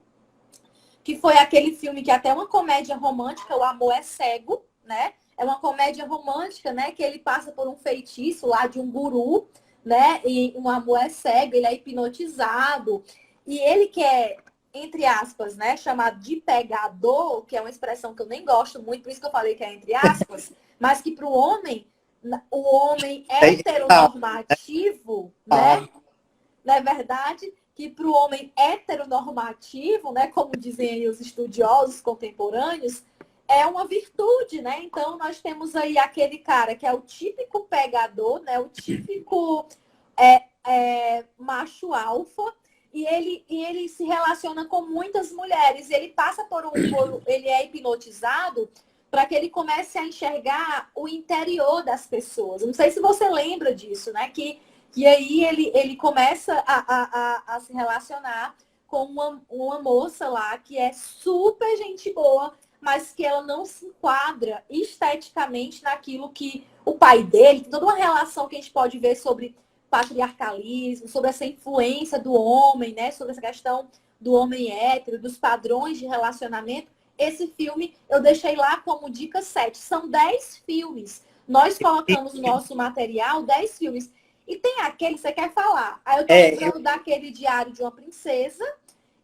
que foi aquele filme que é até uma comédia romântica, O Amor é Cego, né? É uma comédia romântica, né? Que ele passa por um feitiço lá de um guru, né? E um amor é cego, ele é hipnotizado. E ele que é, entre aspas, né? Chamado de pegador, que é uma expressão que eu nem gosto muito, por isso que eu falei que é entre aspas, mas que para o homem heteronormativo, né? Não é verdade? Que para o homem heteronormativo, né? Como dizem aí os estudiosos contemporâneos, é uma virtude, né? Então, nós temos aí aquele cara que é o típico pegador, né? O típico macho alfa, e ele se relaciona com muitas mulheres. Ele passa ele é hipnotizado para que ele comece a enxergar o interior das pessoas. Não sei se você lembra disso, né? Que aí ele começa a se relacionar com uma moça lá que é super gente boa, mas que ela não se enquadra esteticamente naquilo que o pai dele, toda uma relação que a gente pode ver sobre patriarcalismo, sobre essa influência do homem, né? Sobre essa questão do homem hétero, dos padrões de relacionamento. Esse filme eu deixei lá como dica 7. São 10 filmes. Nós colocamos no nosso material 10 filmes. E tem aquele que você quer falar. Aí eu tô lembrando daquele Diário de uma Princesa.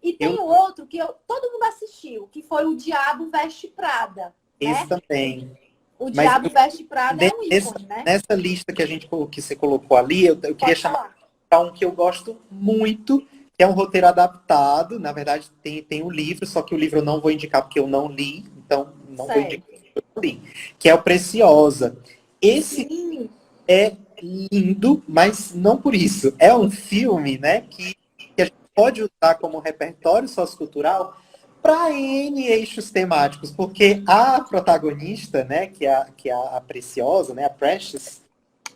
E tem o outro que todo mundo assistiu, que foi o Diabo Veste Prada. Esse né? também. O Diabo Veste Prada é um ícone, né? Nessa lista que você colocou ali, eu queria chamar para um que eu gosto muito, que é um roteiro adaptado. Na verdade, tem o livro, só que o livro eu não vou indicar porque eu não li. Então, não vou indicar porque eu não li. Que é o Preciosa. Esse Sim. é lindo, mas não por isso. É um filme, né, que a gente pode usar como repertório sociocultural para N eixos temáticos, porque a protagonista, né, que é a Preciosa, né, a Precious,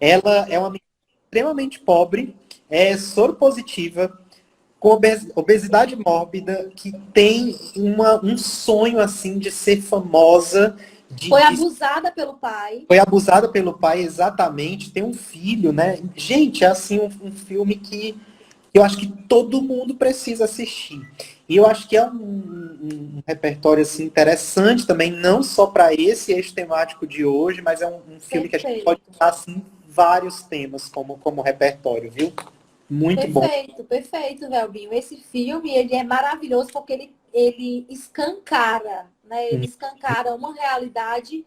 ela é uma menina extremamente pobre, é soropositiva, com obesidade mórbida, que tem um sonho assim de ser famosa. Foi abusada pelo pai. Foi abusada pelo pai, exatamente. Tem um filho, né? Gente, é assim um filme que eu acho que todo mundo precisa assistir. E eu acho que é um repertório assim, interessante também, não só para esse eixo temático de hoje, mas é um filme que a gente pode usar assim, vários temas como repertório, viu? Muito bom. Perfeito, Velbinho. Esse filme ele é maravilhoso porque ele escancara, né? Ele escancara uma realidade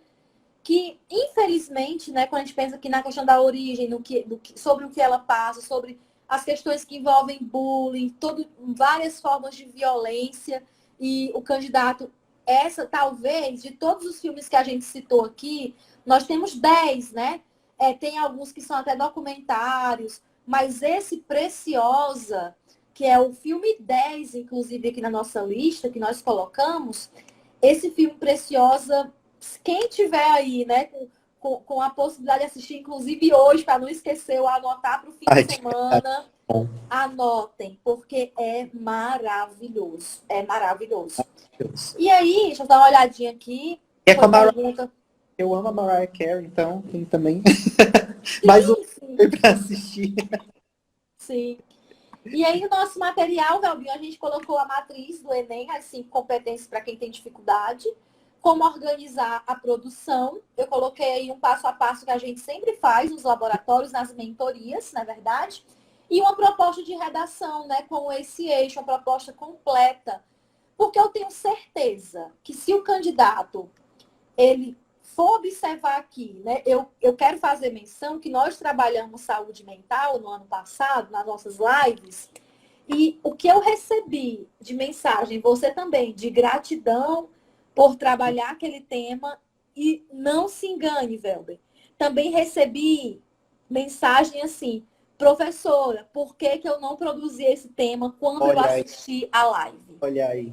que, infelizmente, né, quando a gente pensa aqui na questão da origem, sobre o que ela passa, sobre as questões que envolvem bullying, várias formas de violência, e o candidato, talvez, de todos os filmes que a gente citou aqui, nós temos 10, né? Tem alguns que são até documentários, mas esse Preciosa, que é o filme 10, inclusive, aqui na nossa lista, que nós colocamos, esse filme Preciosa, quem tiver aí, né, com a possibilidade de assistir, inclusive hoje, para não esquecer, ou anotar para o fim de semana, anotem, porque é maravilhoso. É maravilhoso. E aí, deixa eu dar uma olhadinha aqui. Eu amo a Mariah Carey, então tem também mais um para assistir. Sim. E aí, o nosso material, Velbinho, a gente colocou a matriz do Enem, as 5 competências para quem tem dificuldade, como organizar a produção. Eu coloquei aí um passo a passo que a gente sempre faz nos laboratórios, nas mentorias, na verdade. E uma proposta de redação, né, com esse eixo, uma proposta completa. Porque eu tenho certeza que se o candidato ele for observar aqui, né, eu quero fazer menção que nós trabalhamos saúde mental no ano passado, nas nossas lives, e o que eu recebi de mensagem, você também, de gratidão por trabalhar aquele tema, e não se engane, Velber. Também recebi mensagem assim, professora, por que que eu não produzi esse tema quando eu Olha aí, assisti a live? olha aí.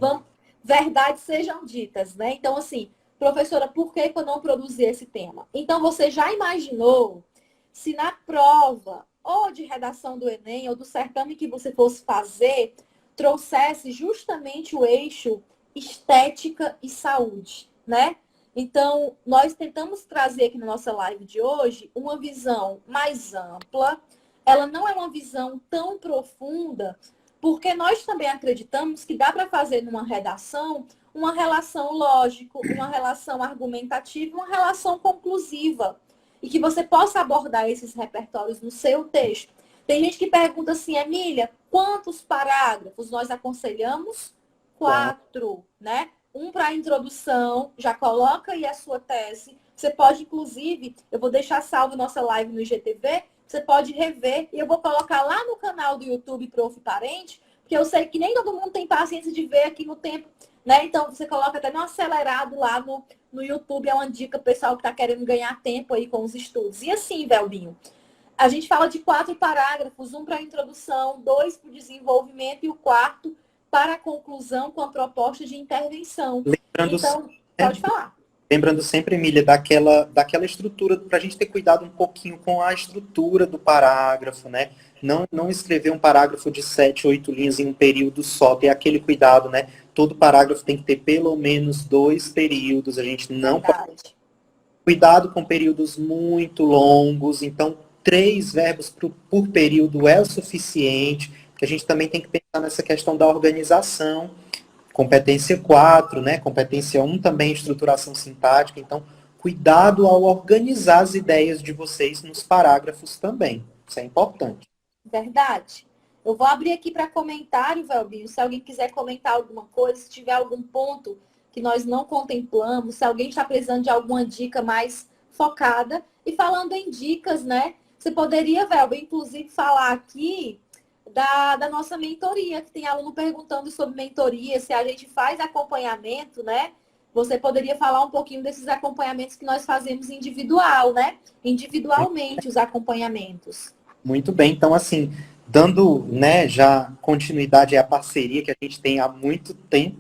Verdades sejam ditas, né? Então, assim, professora, por que que eu não produzi esse tema? Então, você já imaginou se na prova, ou de redação do Enem, ou do certame que você fosse fazer, trouxesse justamente o eixo estética e saúde, né? Então, nós tentamos trazer aqui na nossa live de hoje uma visão mais ampla. Ela não é uma visão tão profunda, porque nós também acreditamos que dá para fazer numa redação uma relação lógica, uma relação argumentativa, uma relação conclusiva. E que você possa abordar esses repertórios no seu texto. Tem gente que pergunta assim, Emília, quantos parágrafos? Nós aconselhamos 4, né? Um para a introdução, já coloca aí a sua tese. Você pode, inclusive, eu vou deixar salvo nossa live no IGTV, você pode rever e eu vou colocar lá no canal do YouTube Prof. Parente, porque eu sei que nem todo mundo tem paciência de ver aqui no tempo, né? Então, você coloca até no acelerado lá no YouTube, é uma dica pessoal que está querendo ganhar tempo aí com os estudos. E assim, Velbinho, a gente fala de 4 parágrafos, um para a introdução, 2 para o desenvolvimento e o quarto para a conclusão com a proposta de intervenção. Lembrando, Então, pode falar. lembrando sempre, Emília, daquela estrutura, para a gente ter cuidado um pouquinho com a estrutura do parágrafo, né? Não escrever um parágrafo de 7, 8 linhas em um período só, ter aquele cuidado, né? Todo parágrafo tem que ter pelo menos 2 períodos, a gente não pode... Cuidado com períodos muito longos, então 3 verbos por período é o suficiente, que a gente também tem que pensar nessa questão da organização. Competência 4, né? Competência 1 também, estruturação sintática. Então, cuidado ao organizar as ideias de vocês nos parágrafos também. Isso é importante. Verdade. Eu vou abrir aqui para comentário, Velbinho. Se alguém quiser comentar alguma coisa, se tiver algum ponto que nós não contemplamos, se alguém está precisando de alguma dica mais focada. E falando em dicas, né? Você poderia, Velber, inclusive falar aqui da nossa mentoria, que tem aluno perguntando sobre mentoria, se a gente faz acompanhamento, né? Você poderia falar um pouquinho desses acompanhamentos que nós fazemos individual, né? Individualmente os acompanhamentos. Muito bem. Então, assim, dando, né, já continuidade à parceria que a gente tem há muito tempo,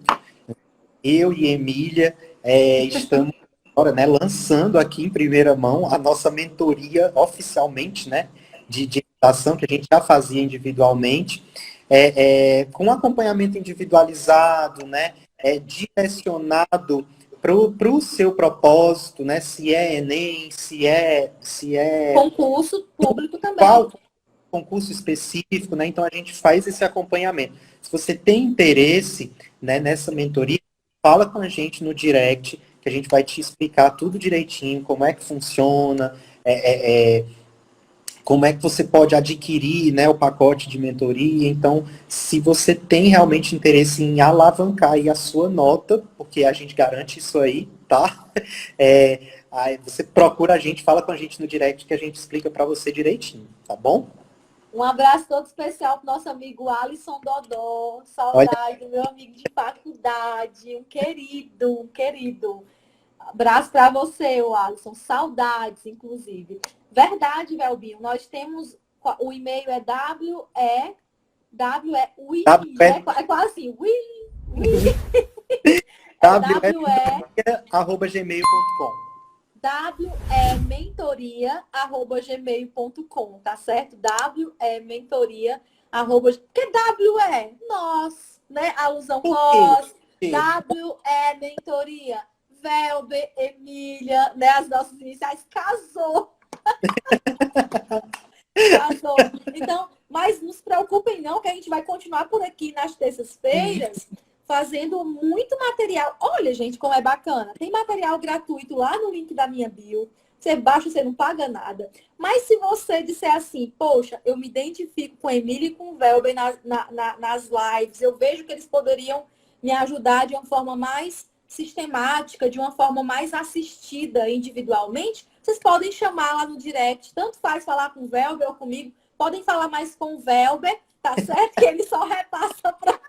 eu e Emília estamos agora, né, lançando aqui em primeira mão a nossa mentoria oficialmente, né, de redação, que a gente já fazia individualmente, com acompanhamento individualizado, né, direcionado para o seu propósito, né, se é Enem, se é concurso público também. qual concurso específico, né, então a gente faz esse acompanhamento. Se você tem interesse, né, nessa mentoria, fala com a gente no direct, que a gente vai te explicar tudo direitinho, como é que funciona, como é que você pode adquirir, né, o pacote de mentoria. Então, se você tem realmente interesse em alavancar aí a sua nota, porque a gente garante isso aí, tá? Aí você procura a gente, fala com a gente no direct que a gente explica para você direitinho, tá bom? Um abraço todo especial para o nosso amigo Alisson Dodó, Olha, saudade do meu amigo de faculdade, um querido, um querido. Abraço para você, o Alisson, saudades, inclusive. Verdade, Velbinho, nós temos, o e-mail é é quase assim, gmail.com. mentoria@gmail.com, tá certo? mentoria@, porque W é nós, né? Alusão nós, mentoria, Velber, Emília, né? As nossas iniciais, casou. Casou. Então, mas não se preocupem não, que a gente vai continuar por aqui nas terças-feiras, fazendo muito material. Olha, gente, como é bacana. Tem material gratuito lá no link da minha bio. Você baixa, você não paga nada. Mas se você disser assim, poxa, eu me identifico com a Emília e com o Velber nas lives, eu vejo que eles poderiam me ajudar de uma forma mais sistemática, de uma forma mais assistida individualmente, vocês podem chamar lá no direct. Tanto faz falar com o Velber ou comigo. Podem falar mais com o Velber, tá certo? Que ele só repassa para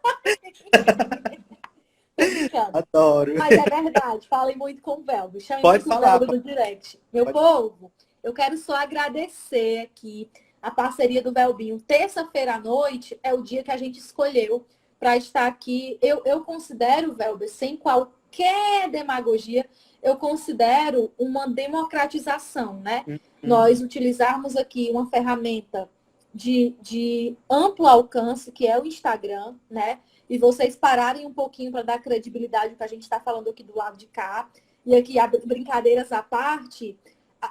Tô brincando. Adoro. Mas é verdade, falem muito com o Velber. Chamem Pode muito o falar. Velber no direct. Meu povo, eu quero só agradecer aqui a parceria do Velbinho. Terça-feira à noite é o dia que a gente escolheu para estar aqui. Eu considero, Velber, sem qualquer demagogia, eu considero uma democratização, né? Nós utilizarmos aqui uma ferramenta de amplo alcance, que é o Instagram, né? E vocês pararem um pouquinho para dar credibilidade ao que a gente está falando aqui do lado de cá. E aqui, brincadeiras à parte,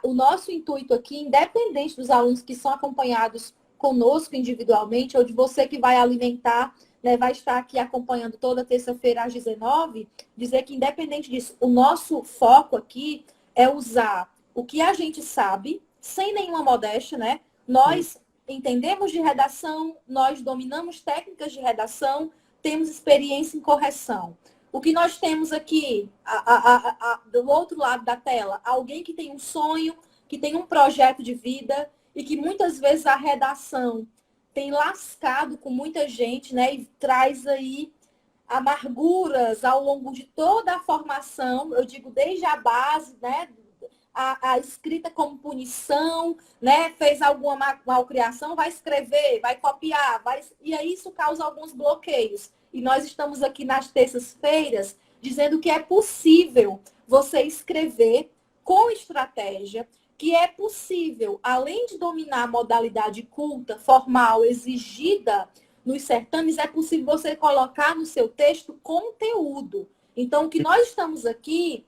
o nosso intuito aqui, independente dos alunos que são acompanhados conosco individualmente, ou de você que vai alimentar, né, vai estar aqui acompanhando toda terça-feira às 19, dizer que, independente disso, o nosso foco aqui é usar o que a gente sabe, sem nenhuma modéstia, né? Nós entendemos de redação, nós dominamos técnicas de redação, temos experiência em correção. O que nós temos aqui, do outro lado da tela, alguém que tem um sonho, que tem um projeto de vida e que muitas vezes a redação tem lascado com muita gente, né? E traz aí amarguras ao longo de toda a formação, eu digo desde a base, né? A escrita como punição, né? Fez alguma malcriação, vai escrever, vai copiar, e aí isso causa alguns bloqueios. E nós estamos aqui nas terças-feiras dizendo que é possível você escrever com estratégia, que é possível, além de dominar a modalidade culta, formal, exigida nos certames, é possível você colocar no seu texto conteúdo. Então, o que nós estamos aqui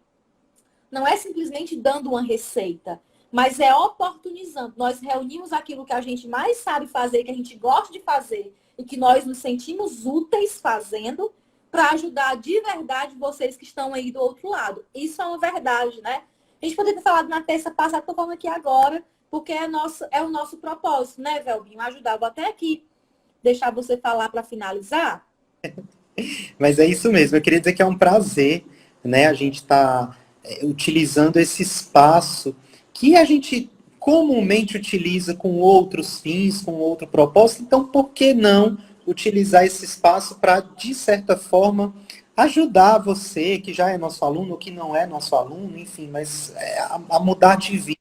não é simplesmente dando uma receita, mas é oportunizando. Nós reunimos aquilo que a gente mais sabe fazer, que a gente gosta de fazer e que nós nos sentimos úteis fazendo para ajudar de verdade vocês que estão aí do outro lado. Isso é uma verdade, né? A gente poderia ter falado na terça passada, estou falando aqui agora, porque é o nosso propósito, né, Velbinho? Ajudar. Vou até aqui deixar você falar para finalizar. Mas é isso mesmo. Eu queria dizer que é um prazer, né? A gente está utilizando esse espaço que a gente comumente utiliza com outros fins, com outro propósito. Então, por que não utilizar esse espaço para, de certa forma, ajudar você, que já é nosso aluno, ou que não é nosso aluno, enfim, mas a mudar de vida,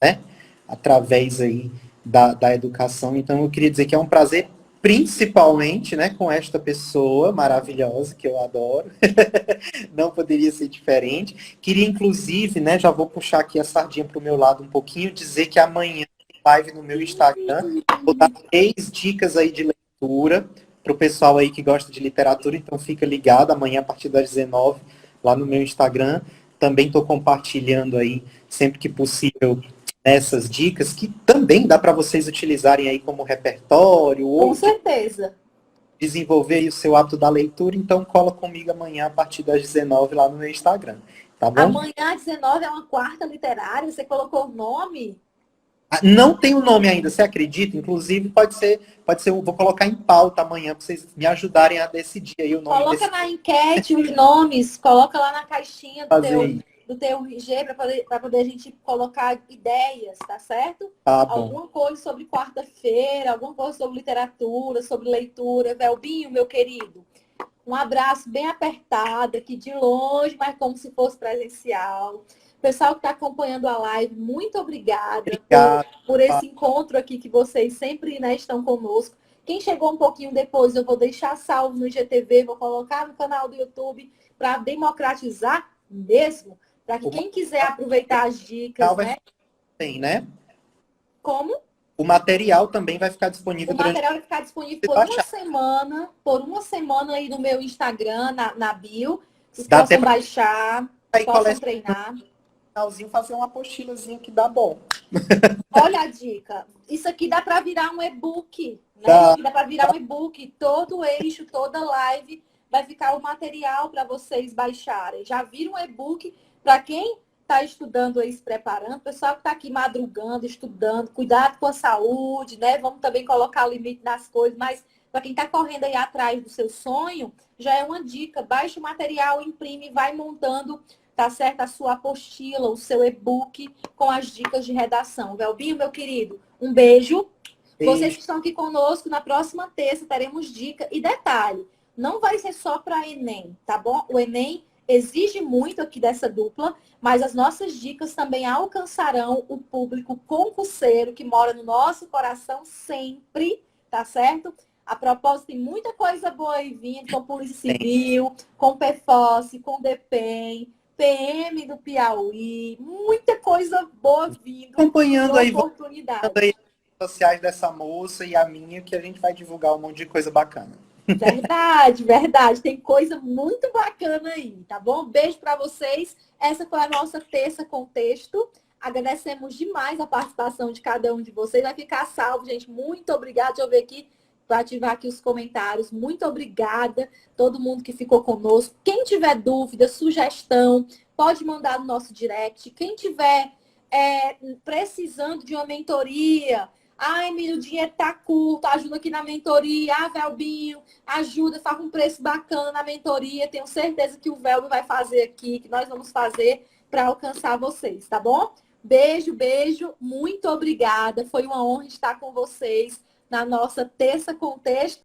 né? Através aí da educação. Então, eu queria dizer que é um prazer, principalmente, né, com esta pessoa maravilhosa, que eu adoro. Não poderia ser diferente. Queria, inclusive, né, já vou puxar aqui a sardinha para o meu lado um pouquinho, dizer que amanhã, live no meu Instagram, vou dar 3 dicas aí de leitura para o pessoal aí que gosta de literatura, então fica ligado amanhã a partir das 19 lá no meu Instagram. Também estou compartilhando aí, sempre que possível, essas dicas que também dá para vocês utilizarem aí como repertório ou Com certeza. desenvolver aí o seu hábito da leitura, então cola comigo amanhã a partir das 19 lá no meu Instagram, tá bom? Amanhã às 19 é uma quarta literária, você colocou o nome? Não tem o nome ainda, você acredita? Inclusive pode ser, eu vou colocar em pauta amanhã para vocês me ajudarem a decidir aí o nome Coloca desse na enquete os nomes, coloca lá na caixinha fazer. do teu RG para poder a gente colocar ideias, tá certo? Tá bom. Alguma coisa sobre quarta-feira, alguma coisa sobre literatura, sobre leitura. Velbinho, meu querido, um abraço bem apertado aqui de longe, mas como se fosse presencial. Pessoal que está acompanhando a live, muito obrigada por esse encontro aqui que vocês sempre, né, estão conosco. Quem chegou um pouquinho depois, eu vou deixar salvo no IGTV, vou colocar no canal do YouTube para democratizar mesmo, para que quem quiser aproveitar as dicas, né? Tem, né? Como? O material também vai ficar disponível O material vai ficar disponível por uma semana aí no meu Instagram, na bio. Vocês possam baixar, possam treinar. Fazer uma apostilazinha que dá bom. Olha a dica. Isso aqui dá para virar um e-book, né? Isso aqui dá para virar um e-book. Todo eixo, toda live vai ficar o material para vocês baixarem. Já viram um e-book para quem está estudando aí, se preparando, pessoal que está aqui madrugando, estudando, cuidado com a saúde, né? Vamos também colocar o limite nas coisas, mas Para quem está correndo aí atrás do seu sonho, já é uma dica. Baixe o material, imprime, vai montando, tá certo? A sua apostila, o seu e-book com as dicas de redação. Velbinho, meu querido, um beijo. Vocês que estão aqui conosco, na próxima terça teremos dica. E detalhe, não vai ser só para Enem, tá bom? O Enem exige muito aqui dessa dupla, mas as nossas dicas também alcançarão o público concurseiro que mora no nosso coração sempre, tá certo? A propósito, tem muita coisa boa aí vindo, com Polícia Civil, com PFOS, com DPEM, PM do Piauí, muita coisa boa vindo. Acompanhando aí, Oportunidade. as redes sociais dessa moça e a minha, que a gente vai divulgar um monte de coisa bacana. Verdade, verdade. Tem coisa muito bacana aí, tá bom? Beijo para vocês. Essa foi a nossa terça contexto. Agradecemos demais a participação de cada um de vocês. Vai ficar salvo, gente. Muito obrigada. Deixa eu ver aqui, para ativar aqui os comentários. Muito obrigada todo mundo que ficou conosco. Quem tiver dúvida, sugestão, pode mandar no nosso direct. Quem tiver precisando de uma mentoria, ai, meu dinheiro tá curto, ajuda aqui na mentoria. Ah, Velbinho, ajuda, faz um preço bacana na mentoria. Tenho certeza que o Velbinho vai fazer aqui, que nós vamos fazer para alcançar vocês, tá bom? Beijo, beijo. Muito obrigada. Foi uma honra estar com vocês na nossa terça contexto.